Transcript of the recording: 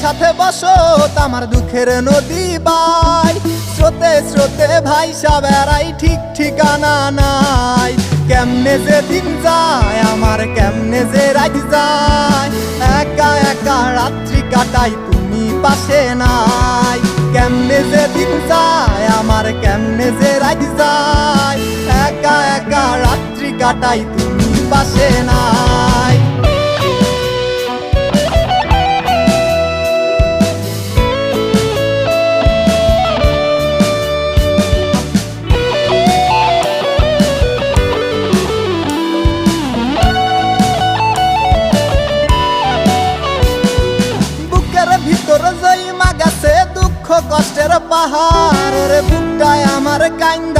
সাথে বসো আমার দুঃখের নদী বাই স্রোতে স্রোতে ভাইসা বেড়াই ঠিক ঠিকানা নাই কেমনে যে দিন যায় আমার কেমনে যে রাত যায় একা একা রাত্রি কাটাই তুমি পাশে নাই কেমনে যে দিন যায় আমার কেমনে যে রাত যায় একা একা রাত্রি কাটাই তুমি পাশে নাই ভিতর জয়মা গেছে দুঃখ কষ্টের পাহাড় রে বুকটায় আমার কান্দা